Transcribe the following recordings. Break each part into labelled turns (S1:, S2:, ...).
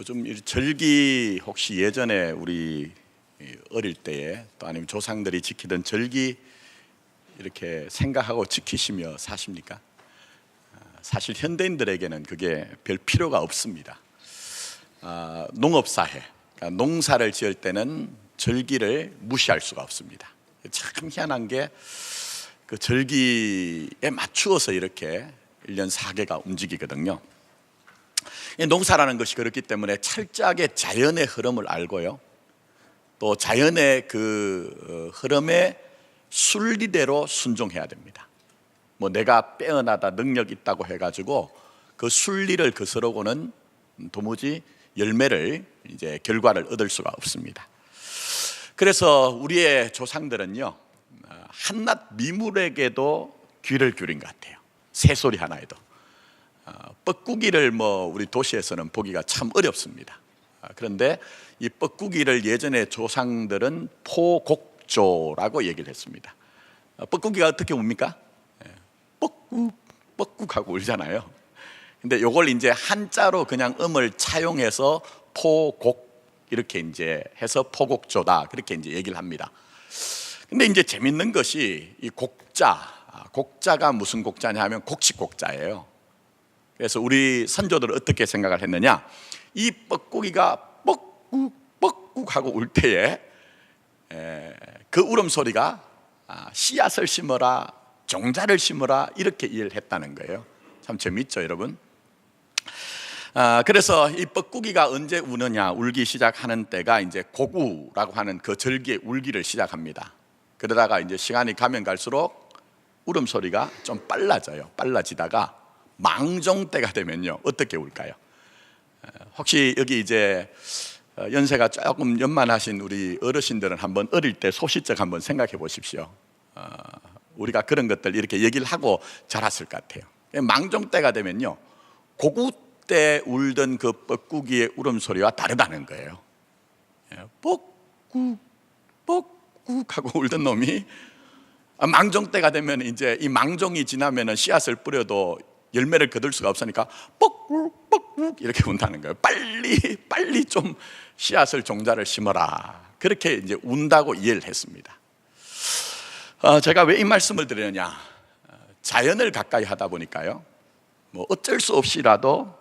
S1: 요즘 이 절기 혹시 예전에 우리 어릴 때에 또 아니면 조상들이 지키던 절기 이렇게 생각하고 지키시며 사십니까? 사실 현대인들에게는 그게 별 필요가 없습니다. 농업사회, 그러니까 농사를 지을 때는 절기를 무시할 수가 없습니다. 참 희한한 게 그 절기에 맞추어서 이렇게 1년 4개가 움직이거든요. 농사라는 것이 그렇기 때문에 철저하게 자연의 흐름을 알고요, 또 자연의 그 흐름에 순리대로 순종해야 됩니다. 뭐 내가 빼어나다 능력 있다고 해가지고 그 순리를 거스르고는 도무지 열매를 이제 결과를 얻을 수가 없습니다. 그래서 우리의 조상들은요, 한낱 미물에게도 귀를 기울인 것 같아요. 새소리 하나에도. 뻐꾸기를 우리 도시에서는 보기가 참 어렵습니다. 그런데 이 뻐꾸기를 예전에 조상들은 포곡조라고 얘기를 했습니다. 뻐꾸기가 어떻게 웁니까? 뻐꾹 뻐꾹 하고 울잖아요. 근데 요걸 이제 한자로 그냥 음을 차용해서 포곡 이렇게 이제 해서 포곡조다 그렇게 이제 얘기를 합니다. 근데 이제 재밌는 것이 이 곡자가 무슨 곡자냐 하면 곡식곡자예요. 그래서 우리 선조들은 어떻게 생각을 했느냐, 이 뻐꾸기가 뻐꾹 뻐꾹 하고 울 때에 그 울음소리가 씨앗을 심어라, 종자를 심어라 이렇게 이해를 했다는 거예요. 참 재밌죠 여러분? 그래서 이 뻐꾸기가 언제 우느냐, 울기 시작하는 때가 이제 고구라고 하는 그 절기의 울기를 시작합니다. 그러다가 이제 시간이 가면 갈수록 울음소리가 좀 빨라지다가 망종 때가 되면요 어떻게 울까요? 혹시 여기 이제 연세가 조금 연만하신 우리 어르신들은 한번 어릴 때 소시적 한번 생각해 보십시오. 우리가 그런 것들 이렇게 얘기를 하고 자랐을 것 같아요. 망종 때가 되면요 고구 때 울던 그 뻐꾸기의 울음소리와 다르다는 거예요. 뻐꾹 뻐꾹 하고 울던 놈이 망종 때가 되면 이제 이 망종이 지나면은 씨앗을 뿌려도 열매를 거둘 수가 없으니까 뻑꾹 뻑꾹 이렇게 운다는 거예요. 빨리 좀 씨앗을 종자를 심어라 그렇게 이제 운다고 이해를 했습니다. 제가 왜 이 말씀을 드리느냐, 자연을 가까이 하다 보니까요 어쩔 수 없이라도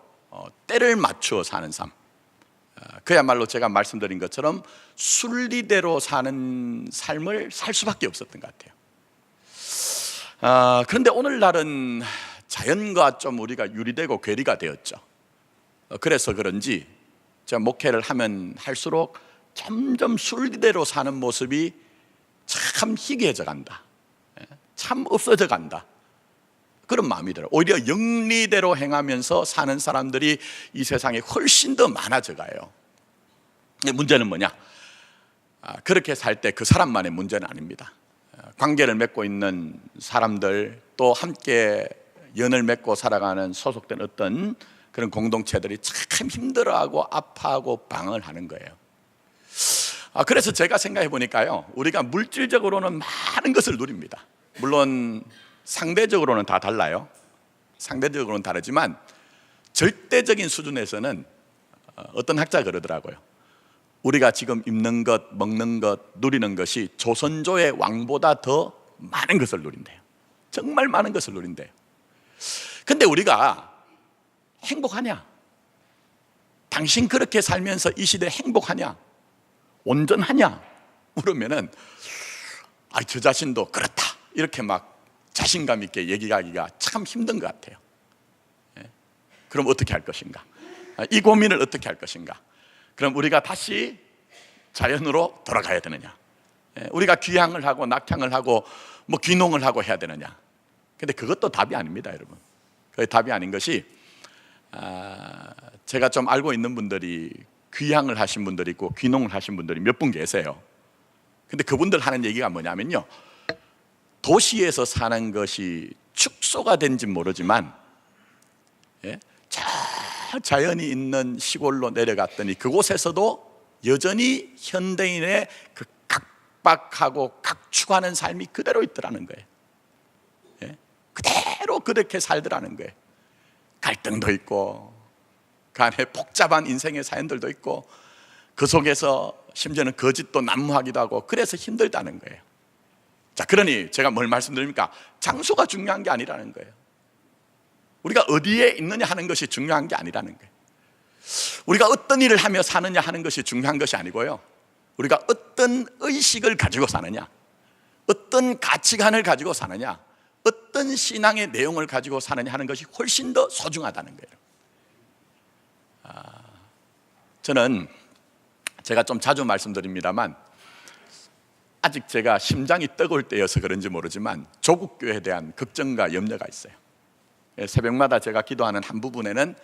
S1: 때를 맞추어 사는 삶, 그야말로 제가 말씀드린 것처럼 순리대로 사는 삶을 살 수밖에 없었던 것 같아요. 그런데 오늘날은 자연과 좀 우리가 유리되고 괴리가 되었죠. 그래서 그런지 제가 목회를 하면 할수록 점점 순리대로 사는 모습이 참 희귀해져 간다, 참 없어져 간다, 그런 마음이 들어요. 오히려 영리대로 행하면서 사는 사람들이 이 세상에 훨씬 더 많아져 가요. 문제는 뭐냐, 그렇게 살 때 그 사람만의 문제는 아닙니다. 관계를 맺고 있는 사람들, 또 함께 연을 맺고 살아가는 소속된 어떤 그런 공동체들이 참 힘들어하고 아파하고 방황을 하는 거예요. 그래서 제가 생각해 보니까요, 우리가 물질적으로는 많은 것을 누립니다. 물론 상대적으로는 다 달라요. 상대적으로는 다르지만 절대적인 수준에서는 어떤 학자가 그러더라고요. 우리가 지금 입는 것, 먹는 것, 누리는 것이 조선조의 왕보다 더 많은 것을 누린대요. 정말 많은 것을 누린대요. 근데 우리가 행복하냐? 당신 그렇게 살면서 이 시대에 행복하냐? 온전하냐? 물으면은 저 자신도 그렇다 이렇게 막 자신감 있게 얘기하기가 참 힘든 것 같아요. 그럼 어떻게 할 것인가? 이 고민을 어떻게 할 것인가? 그럼 우리가 다시 자연으로 돌아가야 되느냐? 우리가 귀향을 하고 낙향을 하고 귀농을 하고 해야 되느냐? 근데 그것도 답이 아닙니다, 여러분. 그 답이 아닌 것이, 제가 좀 알고 있는 분들이 귀향을 하신 분들이 있고 귀농을 하신 분들이 몇 분 계세요. 근데 그분들 하는 얘기가 뭐냐면요, 도시에서 사는 것이 축소가 된지 모르지만 저 자연이 있는 시골로 내려갔더니 그곳에서도 여전히 현대인의 그 각박하고 각축하는 삶이 그대로 있더라는 거예요. 그대로 그렇게 살더라는 거예요. 갈등도 있고 그 안에 복잡한 인생의 사연들도 있고 그 속에서 심지어는 거짓도 난무하기도 하고 그래서 힘들다는 거예요. 자, 그러니 제가 뭘 말씀드립니까? 장소가 중요한 게 아니라는 거예요. 우리가 어디에 있느냐 하는 것이 중요한 게 아니라는 거예요. 우리가 어떤 일을 하며 사느냐 하는 것이 중요한 것이 아니고요, 우리가 어떤 의식을 가지고 사느냐, 어떤 가치관을 가지고 사느냐, 어떤 신앙의 내용을 가지고 사느냐 하는 것이 훨씬 더 소중하다는 거예요. 저는 제가 좀 자주 말씀드립니다만 아직 제가 심장이 뜨거울 때여서 그런지 모르지만 조국교회에 대한 걱정과 염려가 있어요. 새벽마다 제가 기도하는 한 부분에는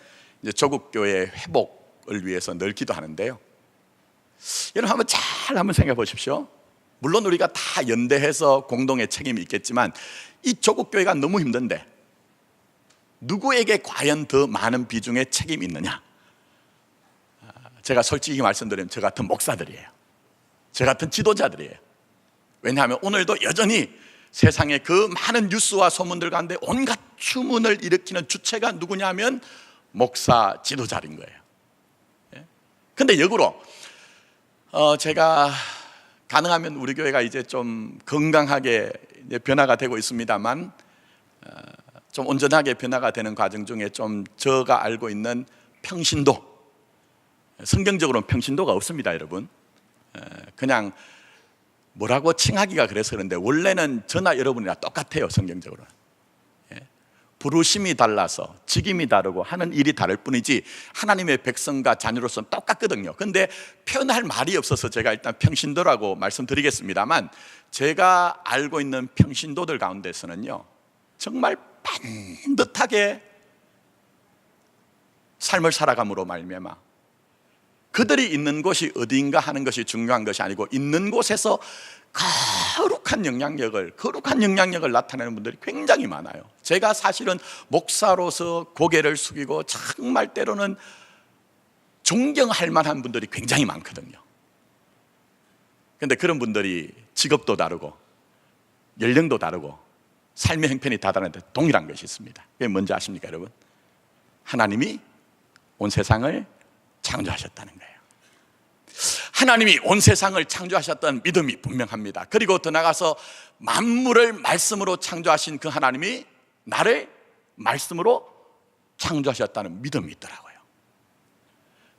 S1: 이제 조국교회의 회복을 위해서 늘 기도하는데요, 여러분 한번 생각해 보십시오. 물론 우리가 다 연대해서 공동의 책임이 있겠지만 이 조국교회가 너무 힘든데 누구에게 과연 더 많은 비중의 책임이 있느냐? 제가 솔직히 말씀드리면 저 같은 목사들이에요. 저 같은 지도자들이에요. 왜냐하면 오늘도 여전히 세상의 그 많은 뉴스와 소문들 가운데 온갖 추문을 일으키는 주체가 누구냐 하면 목사 지도자인 거예요. 그런데 역으로 제가 가능하면 우리 교회가 이제 좀 건강하게 이제 변화가 되고 있습니다만 좀 온전하게 변화가 되는 과정 중에 좀 제가 알고 있는 평신도, 성경적으로는 평신도가 없습니다, 여러분. 그냥 뭐라고 칭하기가 그래서 그런데 원래는 저나 여러분이랑 똑같아요, 성경적으로는. 부르심이 달라서 직임이 다르고 하는 일이 다를 뿐이지 하나님의 백성과 자녀로서는 똑같거든요. 그런데 표현할 말이 없어서 제가 일단 평신도라고 말씀드리겠습니다만, 제가 알고 있는 평신도들 가운데서는요, 정말 반듯하게 삶을 살아감으로 말미암아 그들이 있는 곳이 어디인가 하는 것이 중요한 것이 아니고 있는 곳에서 거룩한 영향력을 나타내는 분들이 굉장히 많아요. 제가 사실은 목사로서 고개를 숙이고 정말 때로는 존경할 만한 분들이 굉장히 많거든요. 그런데 그런 분들이 직업도 다르고 연령도 다르고 삶의 형편이 다 다른데 동일한 것이 있습니다. 그게 뭔지 아십니까, 여러분? 하나님이 온 세상을 창조하셨다는 거예요. 하나님이 온 세상을 창조하셨다는 믿음이 분명합니다. 그리고 더 나아가서 만물을 말씀으로 창조하신 그 하나님이 나를 말씀으로 창조하셨다는 믿음이 있더라고요.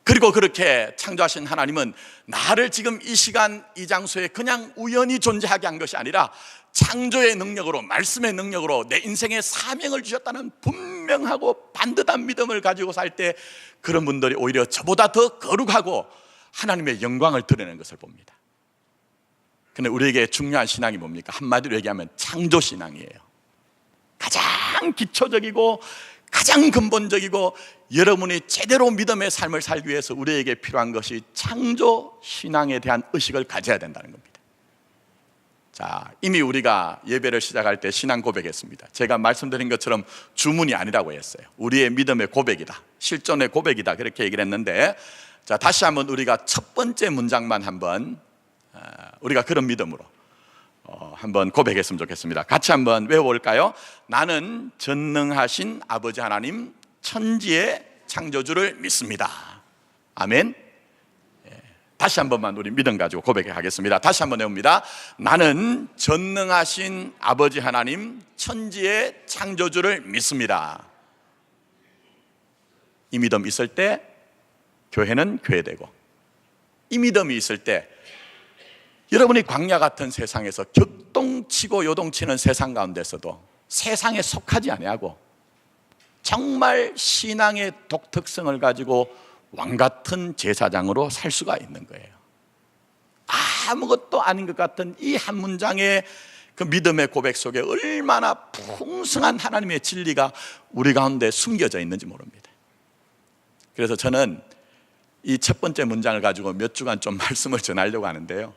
S1: 그리고 그렇게 창조하신 하나님은 나를 지금 이 시간 이 장소에 그냥 우연히 존재하게 한 것이 아니라 창조의 능력으로, 말씀의 능력으로 내 인생에 사명을 주셨다는 분명하고 반듯한 믿음을 가지고 살 때 그런 분들이 오히려 저보다 더 거룩하고 하나님의 영광을 드러내는 것을 봅니다. 그런데 우리에게 중요한 신앙이 뭡니까? 한마디로 얘기하면 창조신앙이에요. 가장 기초적이고 가장 근본적이고 여러분이 제대로 믿음의 삶을 살기 위해서 우리에게 필요한 것이 창조신앙에 대한 의식을 가져야 된다는 겁니다. 자, 이미 우리가 예배를 시작할 때 신앙 고백했습니다. 제가 말씀드린 것처럼 주문이 아니라고 했어요. 우리의 믿음의 고백이다, 실존의 고백이다, 그렇게 얘기를 했는데, 자, 다시 한번 우리가 첫 번째 문장만 한번 우리가 그런 믿음으로 한번 고백했으면 좋겠습니다. 같이 한번 외워볼까요? 나는 전능하신 아버지 하나님 천지의 창조주를 믿습니다. 아멘. 다시 한 번만 우리 믿음 가지고 고백하겠습니다. 다시 한번 해봅니다. 나는 전능하신 아버지 하나님 천지의 창조주를 믿습니다. 이 믿음 있을 때 교회는 교회되고, 이 믿음이 있을 때 여러분이 광야 같은 세상에서 격동치고 요동치는 세상 가운데서도 세상에 속하지 아니하고 정말 신앙의 독특성을 가지고 왕같은 제사장으로 살 수가 있는 거예요. 아무것도 아닌 것 같은 이 한 문장의 그 믿음의 고백 속에 얼마나 풍성한 하나님의 진리가 우리 가운데 숨겨져 있는지 모릅니다. 그래서 저는 이 첫 번째 문장을 가지고 몇 주간 좀 말씀을 전하려고 하는데요,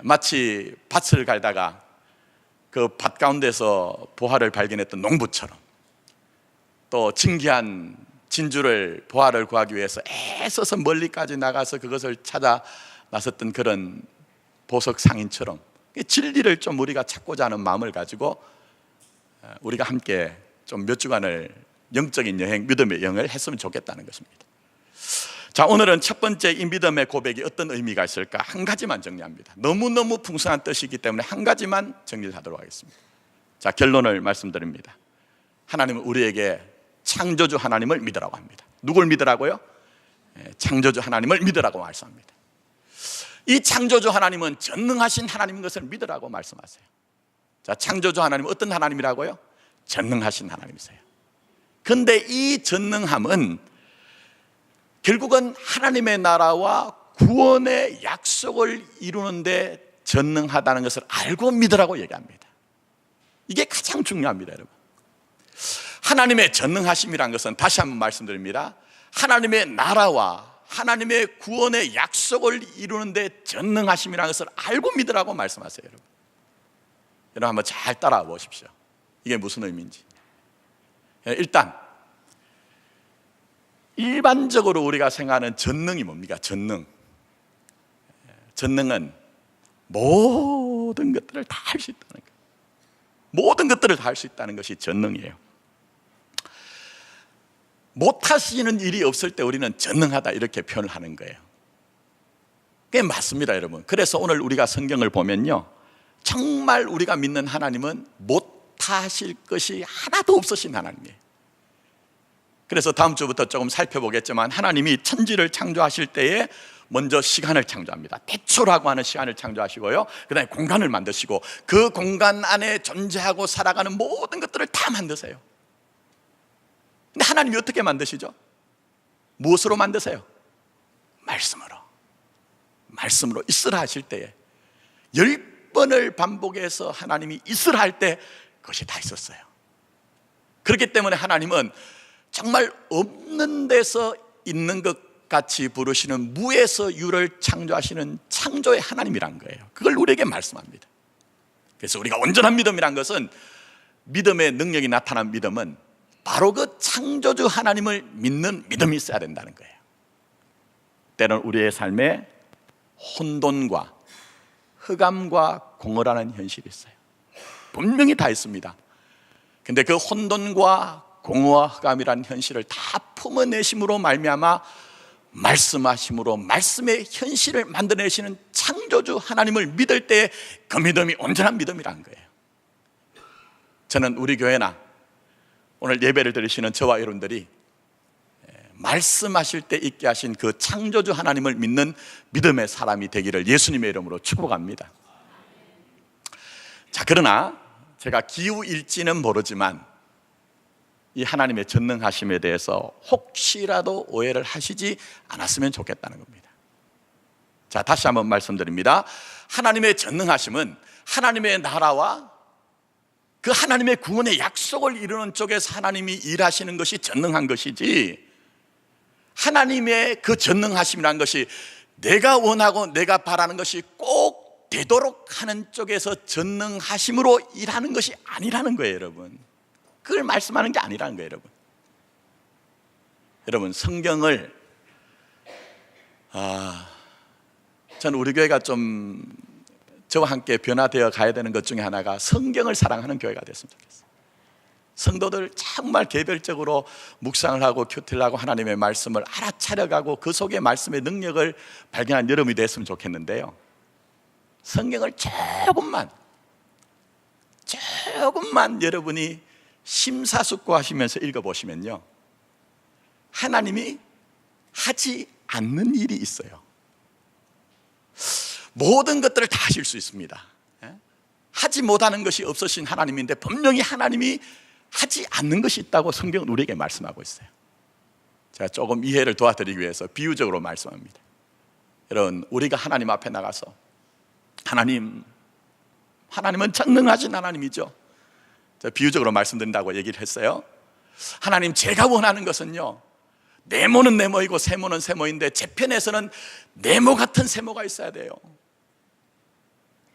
S1: 마치 밭을 갈다가 그 밭 가운데서 보화를 발견했던 농부처럼, 또 진귀한 진주를, 보화를 구하기 위해서 애써서 멀리까지 나가서 그것을 찾아 나섰던 그런 보석 상인처럼 진리를 좀 우리가 찾고자 하는 마음을 가지고 우리가 함께 좀 몇 주간을 영적인 여행, 믿음의 여행을 했으면 좋겠다는 것입니다. 자, 오늘은 첫 번째 이 믿음의 고백이 어떤 의미가 있을까? 한 가지만 정리합니다. 너무너무 풍성한 뜻이기 때문에 한 가지만 정리를 하도록 하겠습니다. 자, 결론을 말씀드립니다. 하나님은 우리에게 창조주 하나님을 믿으라고 합니다. 누굴 믿으라고요? 창조주 하나님을 믿으라고 말씀합니다. 이 창조주 하나님은 전능하신 하나님인 것을 믿으라고 말씀하세요. 자, 창조주 하나님은 어떤 하나님이라고요? 전능하신 하나님이세요. 그런데 이 전능함은 결국은 하나님의 나라와 구원의 약속을 이루는데 전능하다는 것을 알고 믿으라고 얘기합니다. 이게 가장 중요합니다, 여러분. 하나님의 전능하심이란 것은 다시 한번 말씀드립니다. 하나님의 나라와 하나님의 구원의 약속을 이루는데 전능하심이라는 것을 알고 믿으라고 말씀하세요, 여러분. 여러분 한번 잘 따라와 보십시오. 이게 무슨 의미인지. 일단 일반적으로 우리가 생각하는 전능이 뭡니까? 전능은 모든 것들을 다 할 수 있다는 거예요. 모든 것들을 다 할 수 있다는 것이 전능이에요. 못하시는 일이 없을 때 우리는 전능하다 이렇게 표현을 하는 거예요. 그게 맞습니다, 여러분. 그래서 오늘 우리가 성경을 보면요, 정말 우리가 믿는 하나님은 못하실 것이 하나도 없으신 하나님이에요. 그래서 다음 주부터 조금 살펴보겠지만 하나님이 천지를 창조하실 때에 먼저 시간을 창조합니다. 태초라고 하는 시간을 창조하시고요, 그 다음에 공간을 만드시고 그 공간 안에 존재하고 살아가는 모든 것들을 다 만드세요. 근데 하나님이 어떻게 만드시죠? 무엇으로 만드세요? 말씀으로 있으라 하실 때에 10번을 반복해서 하나님이 있으라 할 때 그것이 다 있었어요. 그렇기 때문에 하나님은 정말 없는 데서 있는 것 같이 부르시는 무에서 유를 창조하시는 창조의 하나님이란 거예요. 그걸 우리에게 말씀합니다. 그래서 우리가 온전한 믿음이란 것은, 믿음의 능력이 나타난 믿음은 바로 그 창조주 하나님을 믿는 믿음이 있어야 된다는 거예요. 때로는 우리의 삶에 혼돈과 흑암과 공허라는 현실이 있어요. 분명히 다 있습니다. 근데 그 혼돈과 공허와 흑암이라는 현실을 다 품어내심으로 말미암아 말씀하심으로 말씀의 현실을 만들어내시는 창조주 하나님을 믿을 때 그 믿음이 온전한 믿음이라는 거예요. 저는 우리 교회나 오늘 예배를 드리시는 저와 여러분들이 말씀하실 때 있게 하신 그 창조주 하나님을 믿는 믿음의 사람이 되기를 예수님의 이름으로 축복합니다. 자, 그러나 제가 기우일지는 모르지만 이 하나님의 전능하심에 대해서 혹시라도 오해를 하시지 않았으면 좋겠다는 겁니다. 자, 다시 한번 말씀드립니다. 하나님의 전능하심은 하나님의 나라와 그 하나님의 구원의 약속을 이루는 쪽에서 하나님이 일하시는 것이 전능한 것이지, 하나님의 그 전능하심이라는 것이 내가 원하고 내가 바라는 것이 꼭 되도록 하는 쪽에서 전능하심으로 일하는 것이 아니라는 거예요, 여러분. 그걸 말씀하는 게 아니라는 거예요, 여러분. 여러분, 성경을 저는 우리 교회가 좀 저와 함께 변화되어 가야 되는 것 중에 하나가 성경을 사랑하는 교회가 됐으면 좋겠어요. 성도들 정말 개별적으로 묵상을 하고 큐티를 하고 하나님의 말씀을 알아차려가고 그 속에 말씀의 능력을 발견한 여러분이 됐으면 좋겠는데요, 성경을 조금만 여러분이 심사숙고하시면서 읽어보시면요, 하나님이 하지 않는 일이 있어요. 모든 것들을 다 하실 수 있습니다. 하지 못하는 것이 없으신 하나님인데 분명히 하나님이 하지 않는 것이 있다고 성경은 우리에게 말씀하고 있어요. 제가 조금 이해를 도와드리기 위해서 비유적으로 말씀합니다. 여러분, 우리가 하나님 앞에 나가서 하나님은 전능하신 하나님이죠. 제가 비유적으로 말씀드린다고 얘기를 했어요. 하나님, 제가 원하는 것은요, 네모는 네모이고 세모는 세모인데 제 편에서는 네모 같은 세모가 있어야 돼요.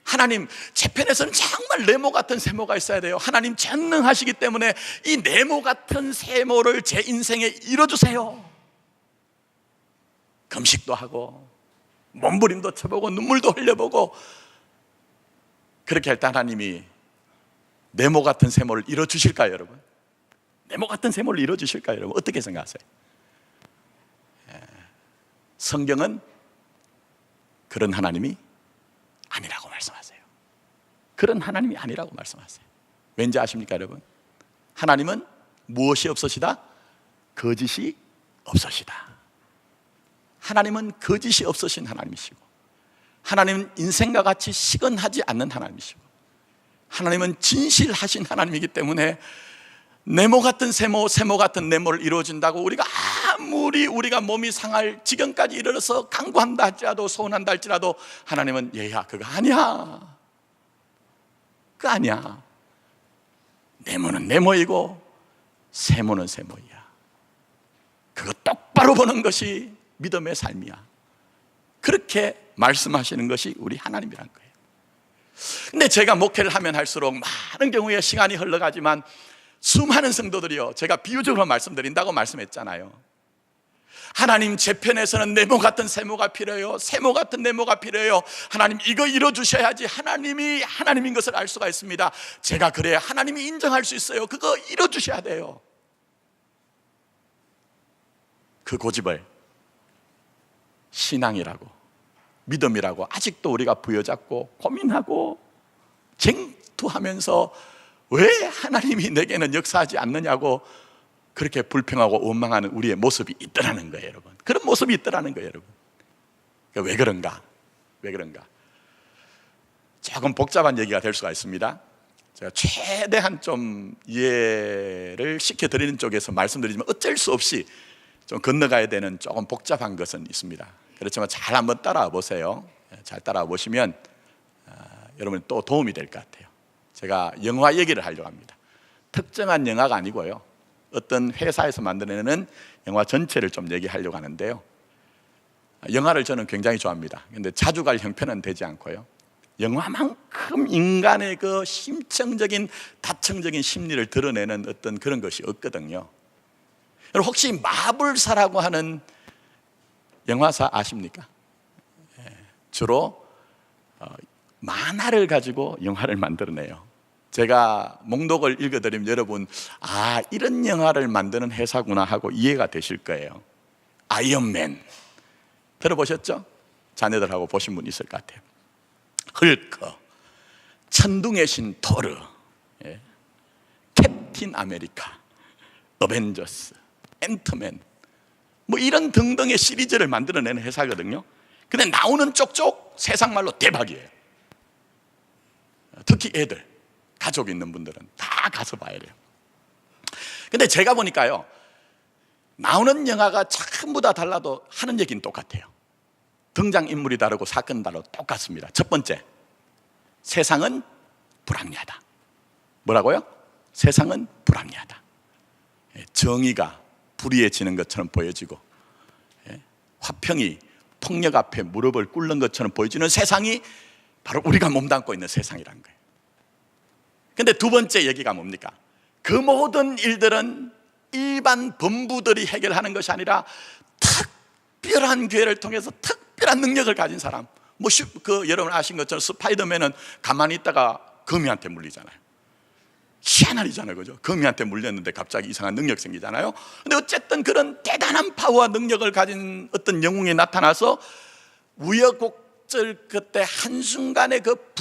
S1: 하나님, 제 편에서는 정말 네모 같은 세모가 있어야 돼요. 하나님 전능하시기 때문에 이 네모 같은 세모를 제 인생에 이뤄주세요. 금식도 하고 몸부림도 쳐보고 눈물도 흘려보고 그렇게 할 때 하나님이 네모 같은 세모를 이뤄주실까요, 여러분? 네모 같은 세모를 이루어주실까요? 여러분 어떻게 생각하세요? 성경은 그런 하나님이 아니라고 말씀하세요. 그런 하나님이 아니라고 말씀하세요. 왠지 아십니까 여러분? 하나님은 무엇이 없으시다? 거짓이 없으시다. 하나님은 거짓이 없으신 하나님이시고, 하나님은 인생과 같이 시건하지 않는 하나님이시고, 하나님은 진실하신 하나님이기 때문에 네모 같은 세모, 세모 같은 네모를 이루어준다고 우리가 아무리 우리가 몸이 상할 지경까지 이르러서 간구한다 할지라도, 소원한다 할지라도 하나님은 얘야 그거 아니야, 그거 아니야. 네모는 네모이고 세모는 세모이야. 그거 똑바로 보는 것이 믿음의 삶이야. 그렇게 말씀하시는 것이 우리 하나님이란 거예요. 근데 제가 목회를 하면 할수록 많은 경우에 시간이 흘러가지만 수많은 성도들이요, 제가 비유적으로 말씀드린다고 말씀했잖아요. 하나님 제 편에서는 네모 같은 세모가 필요해요. 세모 같은 네모가 필요해요. 하나님 이거 이뤄주셔야지 하나님이 하나님인 것을 알 수가 있습니다. 제가 그래야 하나님이 인정할 수 있어요. 그거 이뤄주셔야 돼요. 그 고집을 신앙이라고, 믿음이라고 아직도 우리가 부여잡고 고민하고 쟁투하면서 왜 하나님이 내게는 역사하지 않느냐고 그렇게 불평하고 원망하는 우리의 모습이 있더라는 거예요, 여러분. 그런 모습이 있더라는 거예요, 여러분. 왜 그런가? 왜 그런가? 조금 복잡한 얘기가 될 수가 있습니다. 제가 최대한 좀 이해를 시켜드리는 쪽에서 말씀드리지만 어쩔 수 없이 좀 건너가야 되는 조금 복잡한 것은 있습니다. 그렇지만 잘 한번 따라와 보세요. 잘 따라와 보시면 여러분 또 도움이 될 것 같아요. 제가 영화 얘기를 하려고 합니다. 특정한 영화가 아니고요, 어떤 회사에서 만들어내는 영화 전체를 좀 얘기하려고 하는데요, 영화를 저는 굉장히 좋아합니다. 그런데 자주 갈 형편은 되지 않고요, 영화만큼 인간의 그 심층적인 다층적인 심리를 드러내는 어떤 그런 것이 없거든요. 여러분 혹시 마블사라고 하는 영화사 아십니까? 주로 만화를 가지고 영화를 만들어내요. 제가 목록을 읽어드리면 여러분 이런 영화를 만드는 회사구나 하고 이해가 되실 거예요. 아이언맨 들어보셨죠? 자녀들하고 보신 분 있을 것 같아요. 헐크, 천둥의 신 토르, 캡틴 아메리카, 어벤져스, 앤트맨, 뭐 이런 등등의 시리즈를 만들어내는 회사거든요. 근데 나오는 쪽쪽 세상말로 대박이에요. 특히 애들, 가족 있는 분들은 다 가서 봐야 돼요. 근데 제가 보니까요, 나오는 영화가 전부 다 달라도 하는 얘기는 똑같아요. 등장인물이 다르고 사건 다르고 똑같습니다. 첫 번째, 세상은 불합리하다. 뭐라고요? 세상은 불합리하다. 정의가 불의해지는 것처럼 보여지고, 화평이 폭력 앞에 무릎을 꿇는 것처럼 보여지는 세상이 바로 우리가 몸담고 있는 세상이라는 거예요. 근데 두 번째 얘기가 뭡니까? 그 모든 일들은 일반 범부들이 해결하는 것이 아니라 특별한 기회를 통해서 특별한 능력을 가진 사람, 여러분 아신 것처럼 스파이더맨은 가만히 있다가 거미한테 물리잖아요. 희한하잖아요, 그죠? 거미한테 물렸는데 갑자기 이상한 능력 생기잖아요. 근데 어쨌든 그런 대단한 파워와 능력을 가진 어떤 영웅이 나타나서 우여곡절 그때 한순간에 그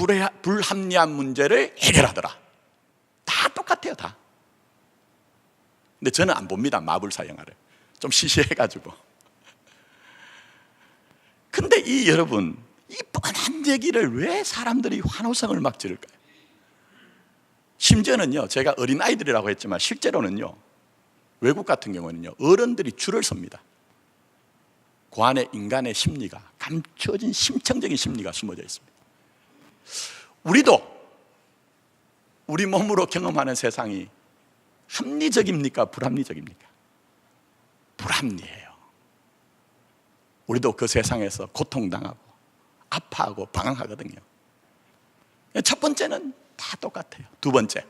S1: 불합리한 문제를 해결하더라. 다 똑같아요, 다. 근데 저는 안 봅니다, 마블사 영화를. 좀 시시해가지고. 근데 여러분, 이 뻔한 얘기를 왜 사람들이 환호성을 막 지를까요? 심지어는요, 제가 어린아이들이라고 했지만 실제로는요, 외국 같은 경우는요, 어른들이 줄을 섭니다. 그 안에 인간의 심리가, 감춰진 심층적인 심리가 숨어져 있습니다. 우리도 우리 몸으로 경험하는 세상이 합리적입니까? 불합리적입니까? 불합리해요. 우리도 그 세상에서 고통당하고 아파하고 방황하거든요. 첫 번째는 다 똑같아요. 두 번째,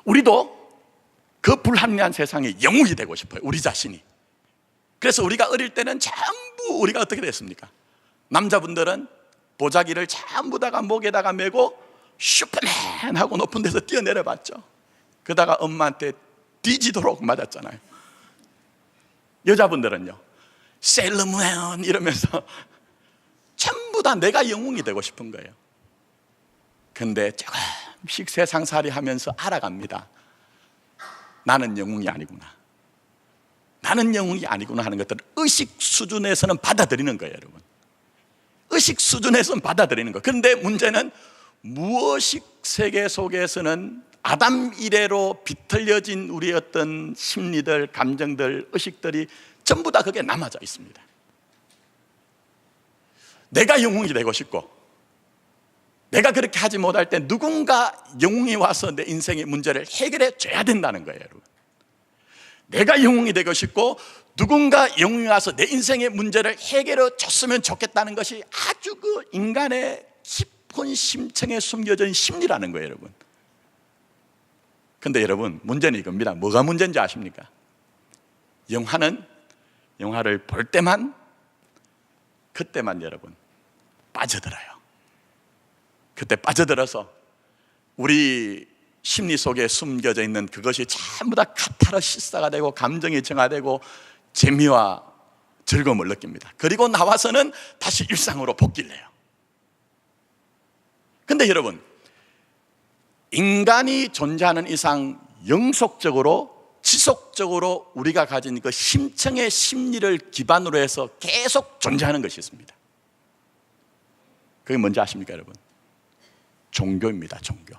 S1: 우리도 그 불합리한 세상의 영웅이 되고 싶어요, 우리 자신이. 그래서 우리가 어릴 때는 전부 우리가 어떻게 됐습니까? 남자분들은 보자기를 전부 다가 목에다가 메고 슈퍼맨 하고 높은 데서 뛰어내려 봤죠. 그러다가 엄마한테 뒤지도록 맞았잖아요. 여자분들은요, 셀러문 이러면서 전부 다 내가 영웅이 되고 싶은 거예요. 근데 조금씩 세상살이 하면서 알아갑니다. 나는 영웅이 아니구나. 나는 영웅이 아니구나 하는 것들을 의식 수준에서는 받아들이는 거예요, 여러분. 의식 수준에서는 받아들이는 거예요. 그런데 문제는 무의식 세계 속에서는 아담 이래로 비틀려진 우리의 어떤 심리들, 감정들, 의식들이 전부 다 거기에 남아져 있습니다. 내가 영웅이 되고 싶고, 내가 그렇게 하지 못할 때 누군가 영웅이 와서 내 인생의 문제를 해결해 줘야 된다는 거예요, 여러분. 내가 영웅이 되고 싶고, 누군가 영웅이 와서 내 인생의 문제를 해결해 줬으면 좋겠다는 것이 아주 그 인간의 깊은 심층에 숨겨져 있는 심리라는 거예요, 여러분. 근데 여러분, 문제는 이겁니다. 뭐가 문제인지 아십니까? 영화를 볼 때만, 그때만 여러분 빠져들어요. 그때 빠져들어서 우리 심리 속에 숨겨져 있는 그것이 전부 다 카타르시스가 되고 감정이 정화되고 재미와 즐거움을 느낍니다. 그리고 나와서는 다시 일상으로 복귀를 해요. 근데 여러분, 인간이 존재하는 이상 영속적으로 지속적으로 우리가 가진 그 심층의 심리를 기반으로 해서 계속 존재하는 것이 있습니다. 그게 뭔지 아십니까, 여러분? 종교입니다. 종교.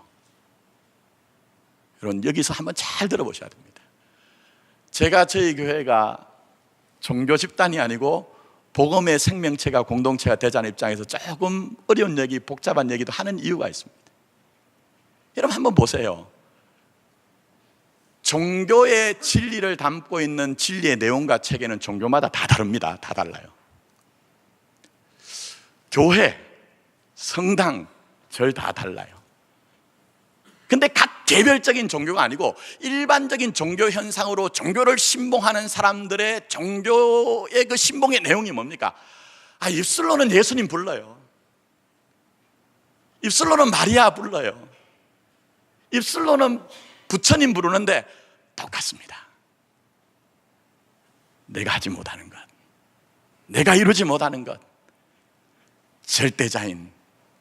S1: 여러분, 여기서 한번 잘 들어보셔야 됩니다. 제가 저희 교회가 종교 집단이 아니고 복음의 생명체가 공동체가 되자는 입장에서 조금 어려운 얘기, 복잡한 얘기도 하는 이유가 있습니다. 여러분, 한번 보세요. 종교의 진리를 담고 있는 진리의 내용과 체계는 종교마다 다 다릅니다. 다 달라요. 교회, 성당, 절 다 달라요. 근데 각 개별적인 종교가 아니고 일반적인 종교 현상으로 종교를 신봉하는 사람들의 종교의 그 신봉의 내용이 뭡니까? 입술로는 예수님 불러요. 입술로는 마리아 불러요. 입술로는 부처님 부르는데 똑같습니다. 내가 하지 못하는 것, 내가 이루지 못하는 것, 절대자인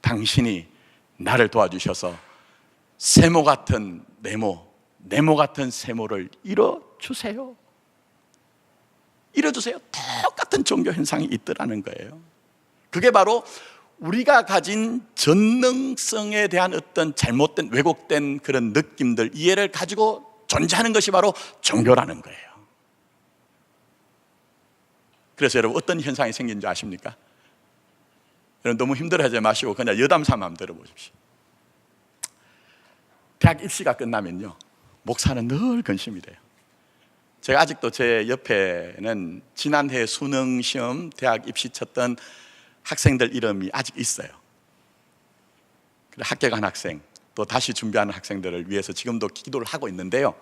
S1: 당신이 나를 도와주셔서 세모 같은 네모 같은 세모를 이뤄주세요. 이뤄주세요. 똑같은 종교 현상이 있더라는 거예요. 그게 바로 우리가 가진 전능성에 대한 어떤 잘못된 왜곡된 그런 느낌들, 이해를 가지고 존재하는 것이 바로 종교라는 거예요. 그래서 여러분, 어떤 현상이 생긴 줄 아십니까? 여러분, 너무 힘들어하지 마시고 그냥 여담삼아 한번 들어보십시오. 대학 입시가 끝나면요, 목사는 늘 근심이 돼요. 제가 아직도 제 옆에는 지난해 수능 시험 대학 입시 쳤던 학생들 이름이 아직 있어요. 합격한 학생, 또 다시 준비하는 학생들을 위해서 지금도 기도를 하고 있는데요,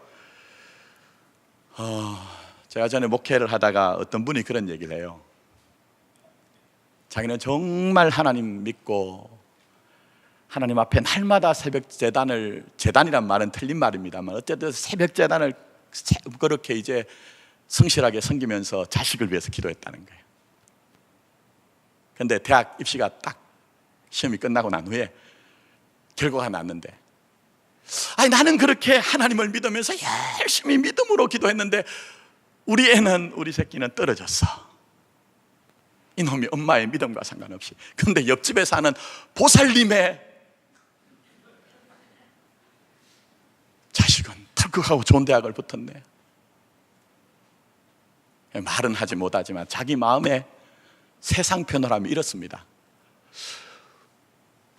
S1: 제가 전에 목회를 하다가 어떤 분이 그런 얘기를 해요. 자기는 정말 하나님 믿고 하나님 앞에 날마다 새벽 재단이란 말은 틀린 말입니다만 어쨌든 새벽 재단을 그렇게 이제 성실하게 섬기면서 자식을 위해서 기도했다는 거예요. 그런데 대학 입시가 딱 시험이 끝나고 난 후에 결과가 났는데, 나는 그렇게 하나님을 믿으면서 열심히 믿음으로 기도했는데 우리 새끼는 떨어졌어. 이놈이 엄마의 믿음과 상관없이. 그런데 옆집에 사는 보살님의 자식은 털컥하고 좋은 대학을 붙었네. 말은 하지 못하지만 자기 마음에 세상 편을 이렇습니다.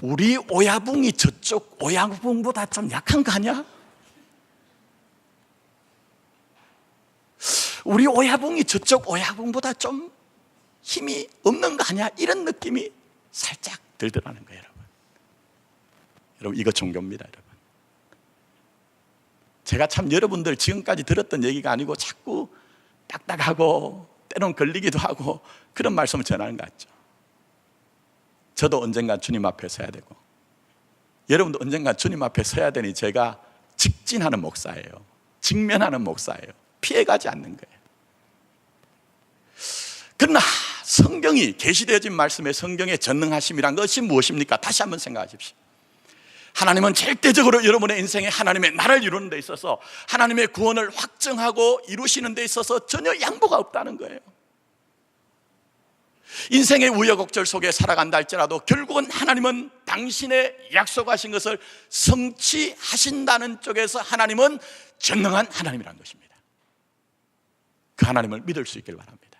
S1: 우리 오야붕이 저쪽 오야붕보다 좀 약한 거 아니야? 우리 오야붕이 저쪽 오야붕보다 좀 힘이 없는 거 아니야? 이런 느낌이 살짝 들더라는 거예요, 여러분. 여러분, 이거 종교입니다, 여러분. 제가 참 여러분들 지금까지 들었던 얘기가 아니고 자꾸 딱딱하고 때론 걸리기도 하고 그런 말씀을 전하는 것 같죠. 저도 언젠가 주님 앞에 서야 되고 여러분도 언젠가 주님 앞에 서야 되니 제가 직진하는 목사예요. 직면하는 목사예요. 피해가지 않는 거예요. 그러나 성경이 계시되어진 말씀의 성경의 전능하심이란 것이 무엇입니까? 다시 한번 생각하십시오. 하나님은 절대적으로 여러분의 인생에 하나님의 나라를 이루는 데 있어서 하나님의 구원을 확정하고 이루시는 데 있어서 전혀 양보가 없다는 거예요. 인생의 우여곡절 속에 살아간다 할지라도 결국은 하나님은 당신의 약속하신 것을 성취하신다는 쪽에서 하나님은 전능한 하나님이라는 것입니다. 그 하나님을 믿을 수 있길 바랍니다.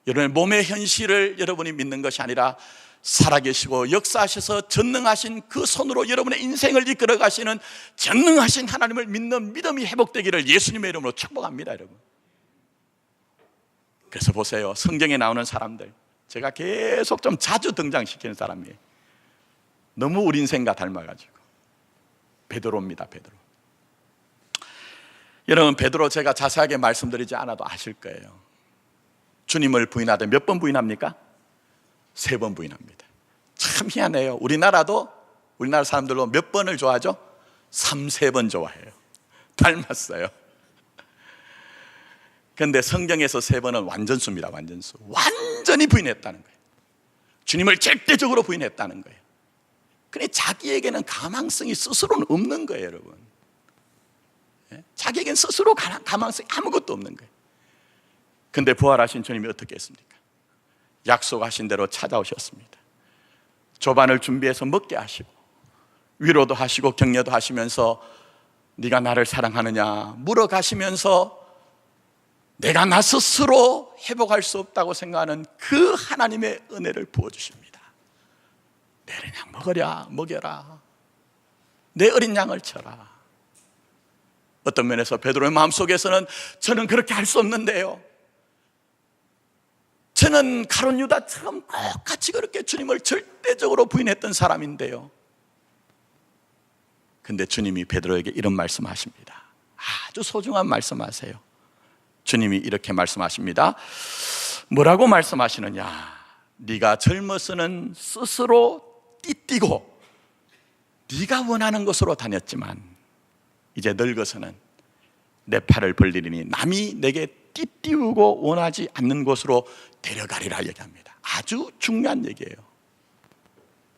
S1: 여러분의 몸의 현실을 여러분이 믿는 것이 아니라 살아계시고 역사하셔서 전능하신 그 손으로 여러분의 인생을 이끌어 가시는 전능하신 하나님을 믿는 믿음이 회복되기를 예수님의 이름으로 축복합니다, 여러분. 그래서 보세요, 성경에 나오는 사람들, 제가 계속 좀 자주 등장시키는 사람이에요. 너무 우리 인생과 닮아가지고. 베드로입니다, 베드로. 여러분, 베드로 제가 자세하게 말씀드리지 않아도 아실 거예요. 주님을 부인하되 몇 번 부인합니까? 3번 부인합니다. 참 희한해요. 우리나라 사람들로 몇 번을 좋아하죠? 3번 좋아해요. 닮았어요. 그런데 성경에서 3번은 완전수입니다. 완전수. 완전히 부인했다는 거예요. 주님을 절대적으로 부인했다는 거예요. 그런데 자기에게는 가망성이 스스로는 없는 거예요, 여러분. 자기에게는 스스로 가망성이 아무것도 없는 거예요. 그런데 부활하신 주님이 어떻게 했습니까? 약속하신 대로 찾아오셨습니다. 조반을 준비해서 먹게 하시고 위로도 하시고 격려도 하시면서 네가 나를 사랑하느냐 물어가시면서 내가 나 스스로 회복할 수 없다고 생각하는 그 하나님의 은혜를 부어주십니다. 내 어린 양 먹여라. 내 어린 양을 쳐라. 어떤 면에서 베드로의 마음속에서는 저는 그렇게 할 수 없는데요, 저는 가룟 유다처럼 똑같이 그렇게 주님을 절대적으로 부인했던 사람인데요. 근데 주님이 베드로에게 이런 말씀하십니다. 아주 소중한 말씀하세요. 주님이 이렇게 말씀하십니다. 뭐라고 말씀하시느냐? 네가 젊어서는 스스로 띠띠고 네가 원하는 곳으로 다녔지만 이제 늙어서는 내 팔을 벌리리니 남이 내게 띠띠우고 원하지 않는 곳으로 데려가리라 얘기합니다. 아주 중요한 얘기예요.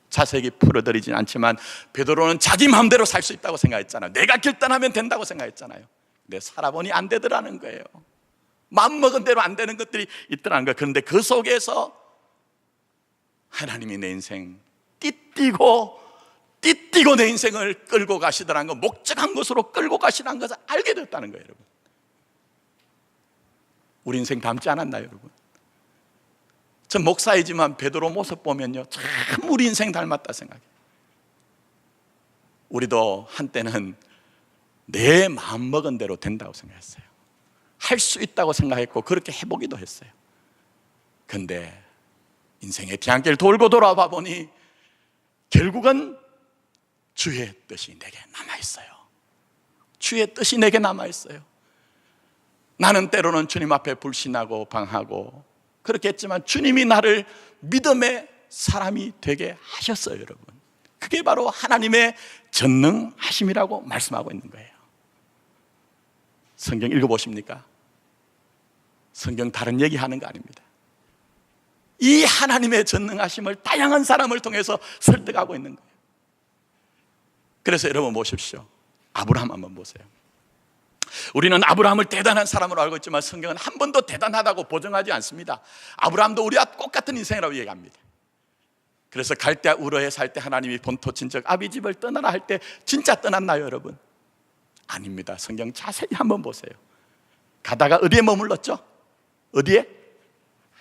S1: 자세히 풀어드리진 않지만 베드로는 자기 마음대로 살 수 있다고 생각했잖아요. 내가 결단하면 된다고 생각했잖아요. 근데 살아보니 안 되더라는 거예요. 마음먹은 대로 안 되는 것들이 있더라는 거예요. 그런데 그 속에서 하나님이 내 인생 띠띠고 내 인생을 끌고 가시더라는 거, 목적한 곳으로 끌고 가시라는 것을 알게 됐다는 거예요, 여러분. 우리 인생 닮지 않았나요, 여러분? 전 목사이지만 베드로 모습 보면요, 참 우리 인생 닮았다 생각해요. 우리도 한때는 내 마음먹은 대로 된다고 생각했어요. 할 수 있다고 생각했고 그렇게 해보기도 했어요. 그런데 인생의 뒤안길 돌고 돌아봐 보니 결국은 주의 뜻이 내게 남아있어요. 주의 뜻이 내게 남아있어요. 나는 때로는 주님 앞에 불신하고 방하고 그렇게 했지만 주님이 나를 믿음의 사람이 되게 하셨어요, 여러분. 그게 바로 하나님의 전능하심이라고 말씀하고 있는 거예요. 성경 읽어보십니까? 성경 다른 얘기하는 거 아닙니다. 이 하나님의 전능하심을 다양한 사람을 통해서 설득하고 있는 거예요. 그래서 여러분 보십시오. 아브라함 한번 보세요. 우리는 아브라함을 대단한 사람으로 알고 있지만 성경은 한 번도 대단하다고 보정하지 않습니다. 아브라함도 우리와 똑같은 인생이라고 얘기합니다. 그래서 갈대아 우르에 살 때 하나님이 본토 친척 아비집을 떠나라 할 때 진짜 떠났나요, 여러분? 아닙니다. 성경 자세히 한번 보세요. 가다가 어디에 머물렀죠? 어디에?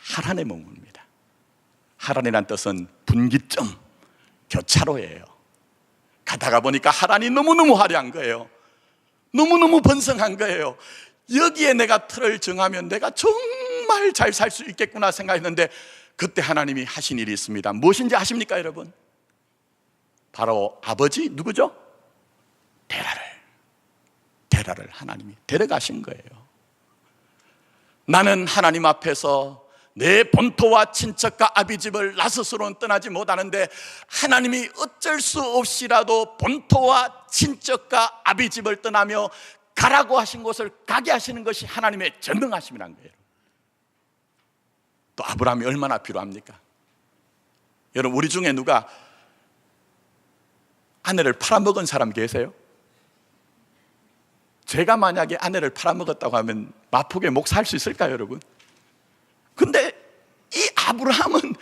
S1: 하란에 머뭅니다. 하란이란 뜻은 분기점, 교차로예요. 가다가 보니까 하란이 너무너무 화려한 거예요. 너무너무 번성한 거예요. 여기에 내가 틀을 정하면 내가 정말 잘 살 수 있겠구나 생각했는데 그때 하나님이 하신 일이 있습니다. 무엇인지 아십니까, 여러분? 바로 아버지 누구죠? 데라를 하나님이 데려가신 거예요. 나는 하나님 앞에서 내 본토와 친척과 아비집을 나 스스로는 떠나지 못하는데 하나님이 어쩔 수 없이라도 본토와 친척과 아비집을 떠나며 가라고 하신 곳을 가게 하시는 것이 하나님의 전능하심이란 거예요. 또 아브라함이 얼마나 필요합니까? 여러분, 우리 중에 누가 아내를 팔아먹은 사람 계세요? 제가 만약에 아내를 팔아먹었다고 하면 마포구에 목 살 수 있을까요, 여러분? 근데 이 아브라함은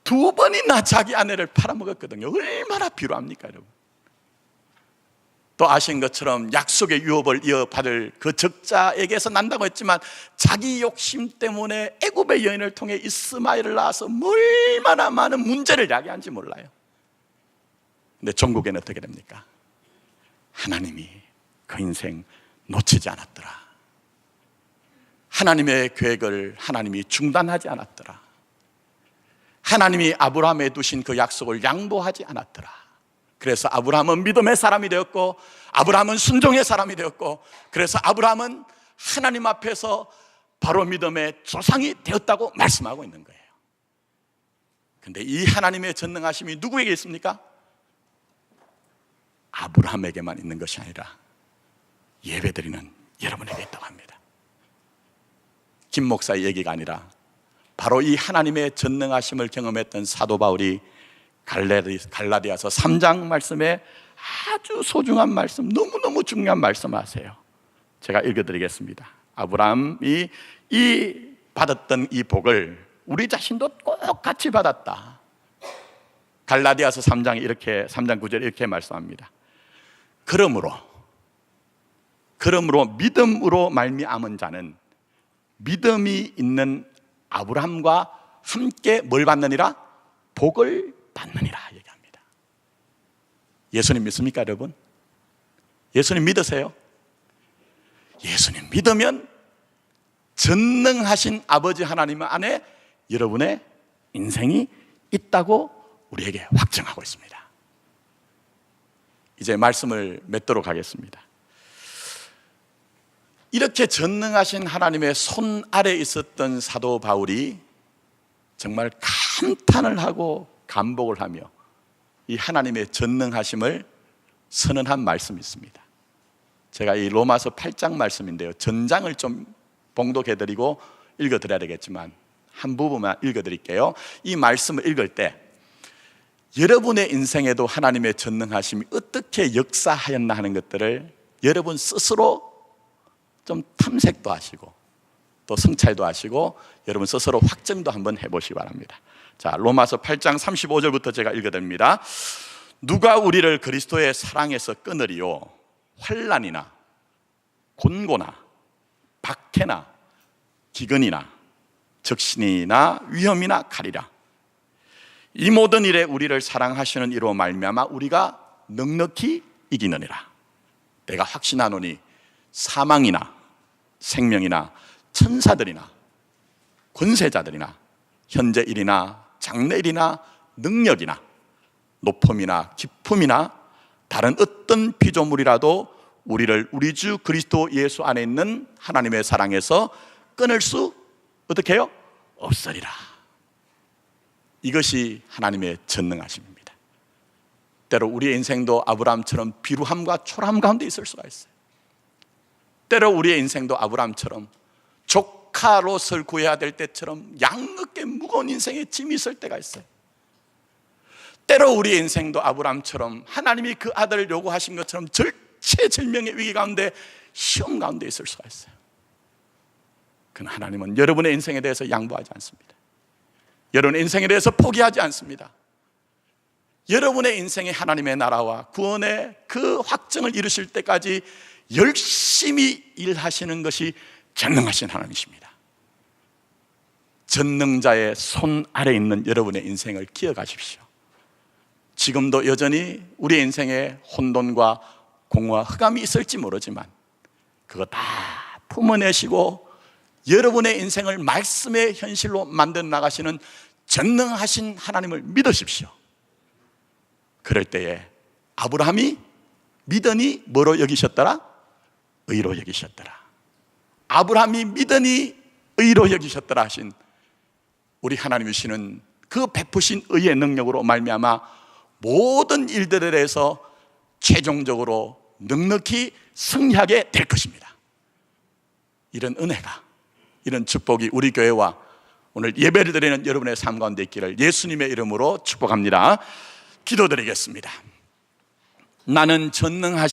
S1: 2번이나 자기 아내를 팔아먹었거든요. 얼마나 필요합니까, 여러분? 또 아신 것처럼 약속의 유업을 이어받을 그 적자에게서 난다고 했지만 자기 욕심 때문에 애굽의 여인을 통해 이스마엘을 낳아서 얼마나 많은 문제를 야기한지 몰라요. 근데 종국에는 어떻게 됩니까? 하나님이 그 인생 놓치지 않았더라. 하나님의 계획을 하나님이 중단하지 않았더라. 하나님이 아브라함에 두신 그 약속을 양보하지 않았더라. 그래서 아브라함은 믿음의 사람이 되었고, 아브라함은 순종의 사람이 되었고, 그래서 아브라함은 하나님 앞에서 바로 믿음의 조상이 되었다고 말씀하고 있는 거예요. 근데 이 하나님의 전능하심이 누구에게 있습니까? 아브라함에게만 있는 것이 아니라 예배드리는 여러분에게 있다고 합니다. 김 목사의 얘기가 아니라 바로 이 하나님의 전능하심을 경험했던 사도 바울이 갈라디아서 3장 말씀에 아주 소중한 말씀, 너무너무 중요한 말씀 하세요. 제가 읽어드리겠습니다. 아브라함이 받았던 이 복을 우리 자신도 꼭 같이 받았다. 갈라디아서 3장 3장 9절에 이렇게 말씀합니다. 그러므로 믿음으로 말미암은 자는 믿음이 있는 아브라함과 함께 뭘 받느니라? 복을 받느니라 얘기합니다. 예수님 믿습니까, 여러분? 예수님 믿으세요? 예수님 믿으면 전능하신 아버지 하나님 안에 여러분의 인생이 있다고 우리에게 확증하고 있습니다. 이제 말씀을 맺도록 하겠습니다. 이렇게 전능하신 하나님의 손 아래 있었던 사도 바울이 정말 감탄을 하고 감복을 하며 이 하나님의 전능하심을 선언한 말씀이 있습니다. 제가 이 로마서 8장 말씀인데요, 전장을 좀 봉독해드리고 읽어드려야 되겠지만 한 부분만 읽어드릴게요. 이 말씀을 읽을 때 여러분의 인생에도 하나님의 전능하심이 어떻게 역사하였나 하는 것들을 여러분 스스로 좀 탐색도 하시고 또 성찰도 하시고 여러분 스스로 확증도 한번 해보시기 바랍니다. 자, 로마서 8장 35절부터 제가 읽어드립니다. 누가 우리를 그리스도의 사랑에서 끊으리요? 환난이나 곤고나 박해나 기근이나 적신이나 위험이나 칼이라. 이 모든 일에 우리를 사랑하시는 이로 말미암아 우리가 넉넉히 이기느니라. 내가 확신하노니 사망이나 생명이나 천사들이나 권세자들이나 현재 일이나 장래 일이나 능력이나 높음이나 깊음이나 다른 어떤 피조물이라도 우리를 우리 주 그리스도 예수 안에 있는 하나님의 사랑에서 끊을 수 어떻게 해요? 없으리라. 이것이 하나님의 전능하심입니다. 때로 우리의 인생도 아브라함처럼 비루함과 초라함 가운데 있을 수가 있어요. 때로 우리의 인생도 아브라함처럼 조카로서 구해야 될 때처럼 양겁게 무거운 인생의 짐이 있을 때가 있어요. 때로 우리의 인생도 아브라함처럼 하나님이 그 아들을 요구하신 것처럼 절체절명의 위기 가운데 시험 가운데 있을 수가 있어요. 그러나 하나님은 여러분의 인생에 대해서 양보하지 않습니다. 여러분의 인생에 대해서 포기하지 않습니다. 여러분의 인생에 하나님의 나라와 구원의 그 확정을 이루실 때까지 열심히 일하시는 것이 전능하신 하나님이십니다. 전능자의 손 아래 있는 여러분의 인생을 기억하십시오. 지금도 여전히 우리의 인생에 혼돈과 공허와 흑암이 있을지 모르지만 그거 다 품어내시고 여러분의 인생을 말씀의 현실로 만들어 나가시는 전능하신 하나님을 믿으십시오. 그럴 때에 아브라함이 믿으니 뭐로 여기셨더라? 의로 여기셨더라. 아브라함이 믿으니 의로 여기셨더라 하신 우리 하나님이시는 그 베푸신 의의 능력으로 말미암아 모든 일들에 대해서 최종적으로 넉넉히 승리하게 될 것입니다. 이런 은혜가, 이런 축복이 우리 교회와 오늘 예배를 드리는 여러분의 삶 가운데 있기를 예수님의 이름으로 축복합니다. 기도드리겠습니다. 나는 전능하신